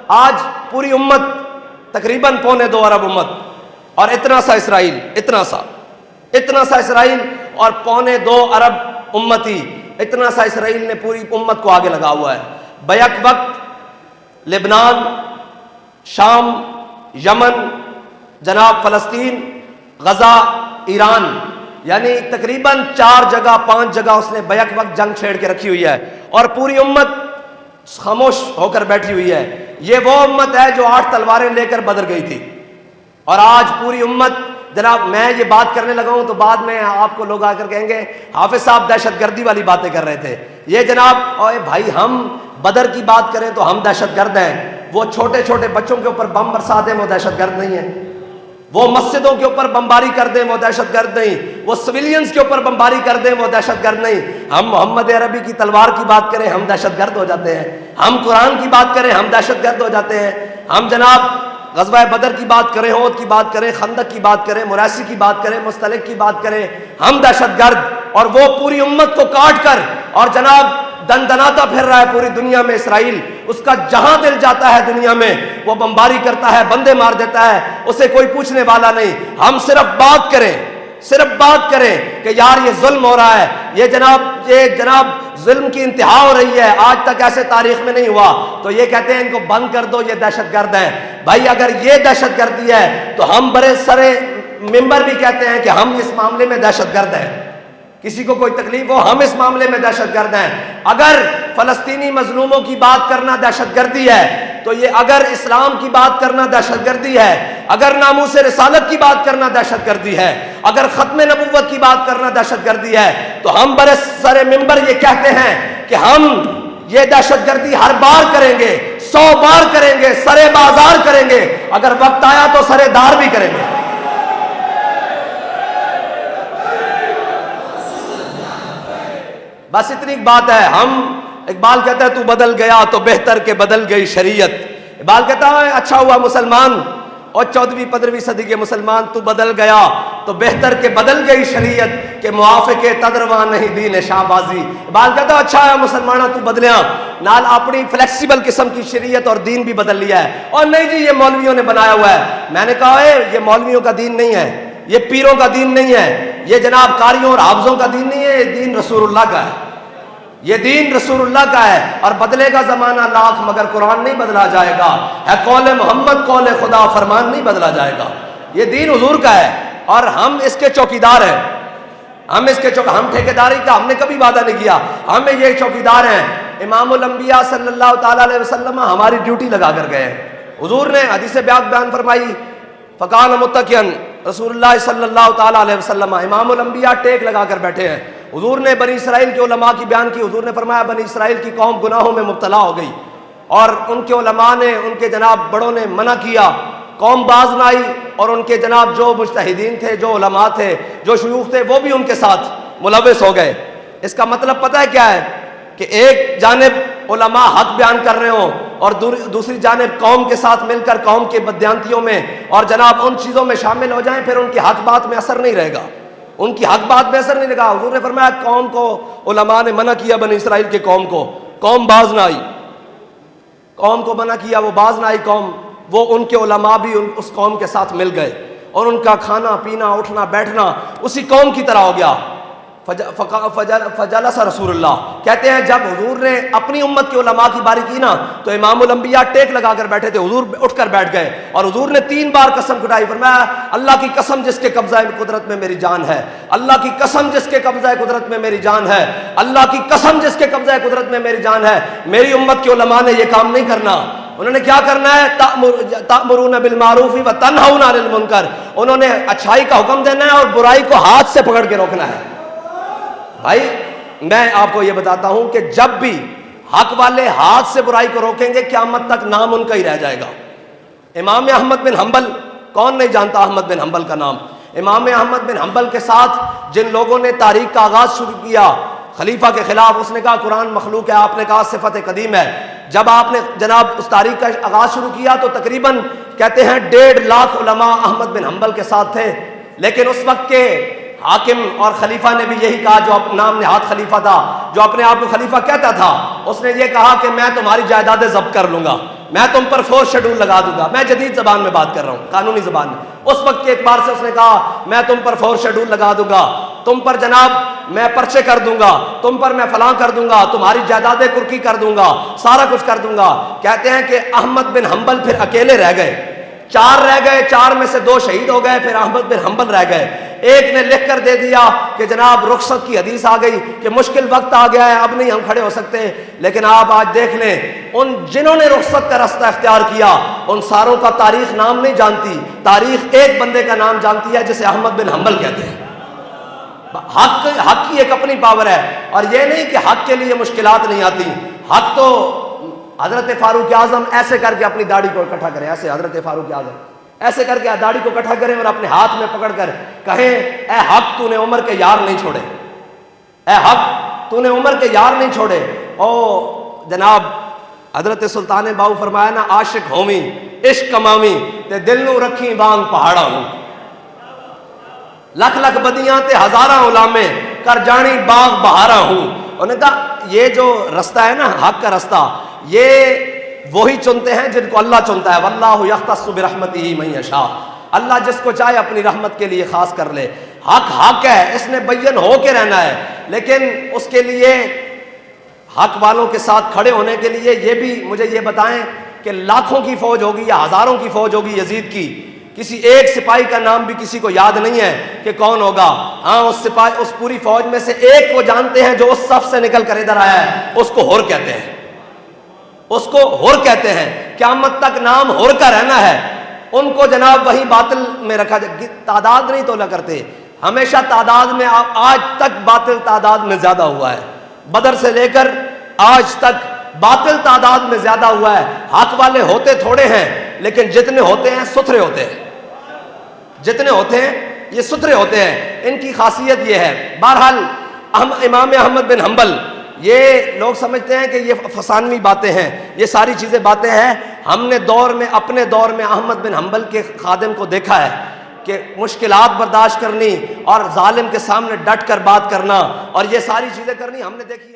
آج پوری امت تقریباً 2.25 ارب امت اور اتنا سا اسرائیل، اتنا سا اسرائیل اور 2.25 ارب امتی، اتنا سا اسرائیل نے پوری امت کو آگے لگا ہوا ہے. بیک وقت لبنان، شام، یمن، جناب فلسطین، غزہ، ایران، یعنی تقریباً 4 جگہ 5 جگہ اس نے بیک وقت جنگ چھیڑ کے رکھی ہوئی ہے اور پوری امت خاموش ہو کر بیٹھی ہوئی ہے. یہ وہ امت ہے جو 8 تلواریں لے کر بدر گئی تھی، اور آج پوری امت، جناب میں یہ بات کرنے لگا ہوں تو بعد میں آپ کو لوگ آ کر کہیں گے حافظ صاحب دہشت گردی والی باتیں کر رہے تھے. یہ جناب اوے بھائی، ہم بدر کی بات کریں تو ہم دہشت گرد ہیں. وہ چھوٹے چھوٹے بچوں کے اوپر بم برسا دیں وہ دہشت گرد نہیں ہیں. وہ مسجدوں کے اوپر بمباری کر دیں وہ دہشت گرد نہیں. وہ سویلینز کے اوپر بمباری کر دیں وہ دہشت گرد نہیں. ہم محمد عربی کی تلوار کی بات کریں ہم دہشت گرد ہو جاتے ہیں. ہم قرآن کی بات کریں ہم دہشت گرد ہو جاتے ہیں. ہم جناب غزوہ بدر کی بات کریں، احد کی بات کریں، خندق کی بات کریں، مراسی کی بات کریں، مستلق کی بات کریں، ہم دہشت گرد. اور وہ پوری امت کو کاٹ کر اور جناب دندناتا پھر رہا ہے پوری دنیا میں اسرائیل. اس کا جہاں دل جاتا ہے دنیا میں وہ بمباری کرتا ہے، بندے مار دیتا ہے، اسے کوئی پوچھنے والا نہیں. ہم صرف بات کریں کہ یار یہ ظلم ہو رہا ہے، یہ جناب ظلم کی انتہا ہو رہی ہے، آج تک ایسے تاریخ میں نہیں ہوا، تو یہ کہتے ہیں ان کو بند کر دو، یہ دہشت گرد ہیں. بھائی اگر یہ دہشت گردی ہے تو ہم برے سرے ممبر بھی کہتے ہیں کہ ہم اس معاملے میں دہشت گرد ہیں. کسی کو کوئی تکلیف ہو ہم اس معاملے میں دہشت گرد ہیں. اگر فلسطینی مظلوموں کی بات کرنا دہشت گردی ہے تو یہ اگر اسلام کی بات کرنا دہشت گردی ہے، اگر ناموس رسالت کی بات کرنا دہشت گردی ہے، اگر ختم نبوت کی بات کرنا دہشت گردی ہے، تو ہم برے سر ممبر یہ کہتے ہیں کہ ہم یہ دہشت گردی ہر بار کریں گے، 100 بار کریں گے، سرے بازار کریں گے، اگر وقت آیا تو سرے دار بھی کریں گے. بس اتنی بات ہے. ہم اقبال کہتا ہے تو بدل گیا تو بہتر کہ بدل گئی شریعت. اقبال کہتا ہے اچھا ہوا مسلمان، اور 14ویں 15ویں صدی کے مسلمان، تو بدل گیا تو بہتر کہ بدل گئی شریعت، کہ موافق تدرواں نہیں دین شاہبازی. اقبال کہتا ہے اچھا ہے مسلمانہ تو بدلیاں، نال اپنی فلیکسیبل قسم کی شریعت اور دین بھی بدل لیا ہے. اور نہیں جی یہ مولویوں نے بنایا ہوا ہے. میں نے کہا ہے یہ مولویوں کا دین نہیں ہے، یہ پیروں کا دین نہیں ہے، یہ جناب قاریوں اور حافظوں کا دین نہیں ہے، یہ دین رسول اللہ کا ہے. یہ دین رسول اللہ کا ہے. اور بدلے گا زمانہ لاکھ مگر قرآن نہیں بدلا جائے گا. ہے قول محمد قول خدا فرمان نہیں بدلا جائے گا. یہ دین حضور کا ہے اور ہم اس کے چوکیدار ہیں. ہم ٹھیکیداری کا ہم نے کبھی وعدہ نہیں کیا. ہم یہ چوکیدار ہیں. امام الانبیاء صلی اللہ تعالیٰ علیہ وسلم ہماری ڈیوٹی لگا کر گئے. حضور نے حدیث بیان فرمائی فقال متقین، رسول اللہ صلی اللہ تعالیٰ علیہ وسلم امام الانبیاء ٹیک لگا کر بیٹھے ہیں. حضور نے بنی اسرائیل کے علماء کی بیان کی. حضور نے فرمایا بنی اسرائیل کی قوم گناہوں میں مبتلا ہو گئی اور ان کے علماء نے، ان کے جناب بڑوں نے منع کیا، قوم باز نہ آئی، اور ان کے جناب جو مجتہدین تھے، جو علماء تھے، جو شیوخ تھے، وہ بھی ان کے ساتھ ملوث ہو گئے. اس کا مطلب پتہ ہے کیا ہے؟ کہ ایک جانب علماء حق بیان کر رہے ہوں اور دوسری جانب قوم کے ساتھ مل کر قوم کے بددیانتیوں میں اور جناب ان چیزوں میں شامل ہو جائیں، پھر ان کی حق بات میں اثر نہیں رہے گا. ان کی حق بات میں اثر نہیں لگا. حضور نے فرمایا قوم کو علماء نے منع کیا، بنی اسرائیل کے قوم کو، قوم باز نہ آئی. قوم کو منع کیا، وہ باز نہ آئی قوم، وہ ان کے علماء بھی اس قوم کے ساتھ مل گئے اور ان کا کھانا پینا اٹھنا بیٹھنا اسی قوم کی طرح ہو گیا. فجلس رسول اللہ، کہتے ہیں جب حضور نے اپنی امت کے علماء کی باری کی نا تو امام الانبیاء ٹیک لگا کر بیٹھے تھے. حضور اٹھ کر بیٹھ گئے اور حضور نے 3 بار قسم کھٹائی. فرمایا اللہ کی قسم جس کے قبضہ قدرت میں میری جان ہے، اللہ کی قسم جس کے قبضہ قدرت میں میری جان ہے، اللہ کی قسم جس کے قبضہ قدرت میں میری جان ہے، میری امت کے علماء نے یہ کام نہیں کرنا. انہوں نے کیا کرنا ہے؟ تأمرون بالمعروف وتنہون عن المنکر. انہوں نے اچھائی کا حکم دینا ہے اور برائی کو ہاتھ سے پکڑ کے روکنا ہے. بھائی میں آپ کو یہ بتاتا ہوں کہ جب بھی حق والے ہاتھ سے برائی کو روکیں گے قیامت تک نام ان کا ہی رہ جائے گا. امام احمد بن حنبل، کون نہیں جانتا احمد بن حنبل کا نام؟ امام احمد بن حنبل کے ساتھ جن لوگوں نے تاریخ کا آغاز شروع کیا خلیفہ کے خلاف، اس نے کہا قرآن مخلوق ہے، آپ نے کہا صفت قدیم ہے. جب آپ نے جناب اس تاریخ کا آغاز شروع کیا تو تقریباً کہتے ہیں 1.5 لاکھ علماء احمد بن حنبل کے ساتھ تھے. لیکن اس وقت کے حاکم اور خلیفہ نے بھی یہی کہا، جو نام نہاد خلیفہ تھا، جو اپنے آپ کو خلیفہ کہتا تھا، اس نے یہ کہا کہ میں تمہاری جائیدادیں ضبط کر لوں گا. میں تم پر فورس شیڈول لگا دوں گا. میں جدید زبان میں بات کر رہا ہوں, قانونی زبان میں. اس وقت کے اعتبار سے اس نے کہا میں تم پر فورس شیڈول لگا دوں گا, تم پر جناب میں پرچے کر دوں گا, تم پر میں فلاں کر دوں گا, تمہاری جائیدادیں کرکی کر دوں گا, سارا کچھ کر دوں گا. کہتے ہیں کہ احمد بن حنبل پھر اکیلے رہ گئے, 4 رہ گئے, 4 میں سے 2 شہید ہو گئے, پھر احمد بن حنبل رہ گئے. ایک نے لکھ کر دے دیا کہ جناب رخصت کی حدیث آ گئی کہ مشکل وقت آ گیا ہے, اب نہیں ہم کھڑے ہو سکتے. لیکن آپ آج دیکھ لیں, ان جنہوں نے رخصت کا راستہ اختیار کیا ان ساروں کا تاریخ نام نہیں جانتی, تاریخ ایک بندے کا نام جانتی ہے جسے احمد بن حنبل کہتے ہیں. حق کی ایک اپنی پاور ہے, اور یہ نہیں کہ حق کے لیے مشکلات نہیں آتی. حق تو حضرت فاروق اعظم ایسے کر کے اپنی داڑھی کو اکٹھا کریں, ایسے حضرت فاروق اعظم ایسے کر کے داڑھی کو اکٹھا کریں اور اپنے ہاتھ میں پکڑ کر کہیں اے حق تو نے عمر کے یار نہیں چھوڑے, اے حق تو نے عمر کے یار نہیں چھوڑے. او جناب حضرت سلطان باؤ فرمایا نا, عاشق ہومی عشق کمامی تے دل نو رکھی بانگ پہاڑا ہوں, لکھ لکھ بدیاں تے ہزاراں غلامے کر جانی باغ بہارا ہوں. انہوں نے کہا یہ جو رستہ ہے نا حق کا رستہ, یہ وہی چنتے ہیں جن کو اللہ چنتا ہے. واللہ یختص برحمتہ من یشاء, اللہ جس کو چاہے اپنی رحمت کے لیے خاص کر لے. حق حق ہے, اس نے بین ہو کے رہنا ہے, لیکن اس کے لیے حق والوں کے ساتھ کھڑے ہونے کے لیے یہ بھی مجھے یہ بتائیں کہ لاکھوں کی فوج ہوگی یا ہزاروں کی فوج ہوگی یزید کی, کسی ایک سپاہی کا نام بھی کسی کو یاد نہیں ہے کہ کون ہوگا. ہاں اس سپاہی, اس پوری فوج میں سے ایک کو جانتے ہیں جو اس صف سے نکل کر ادھر آیا ہے, اس کو ہور کہتے ہیں, اس کو ہور کہتے ہیں. قیامت تک نام ہور کا رہنا ہے. ان کو جناب وہی باطل میں رکھا جائے. تعداد نہیں تولا کرتے, ہمیشہ تعداد میں, آج تک باطل تعداد میں زیادہ ہوا ہے. بدر سے لے کر آج تک باطل تعداد میں زیادہ ہوا ہے. حق والے ہوتے تھوڑے ہیں, لیکن جتنے ہوتے ہیں ستھرے ہوتے ہیں, جتنے ہوتے ہیں یہ ستھرے ہوتے ہیں. ان کی خاصیت یہ ہے. بہرحال امام احمد بن حنبل, یہ لوگ سمجھتے ہیں کہ یہ فسانوی باتیں ہیں, یہ ساری چیزیں باتیں ہیں. ہم نے اپنے دور میں احمد بن حنبل کے خادم کو دیکھا ہے کہ مشکلات برداشت کرنی اور ظالم کے سامنے ڈٹ کر بات کرنا اور یہ ساری چیزیں کرنی ہم نے دیکھی ہیں.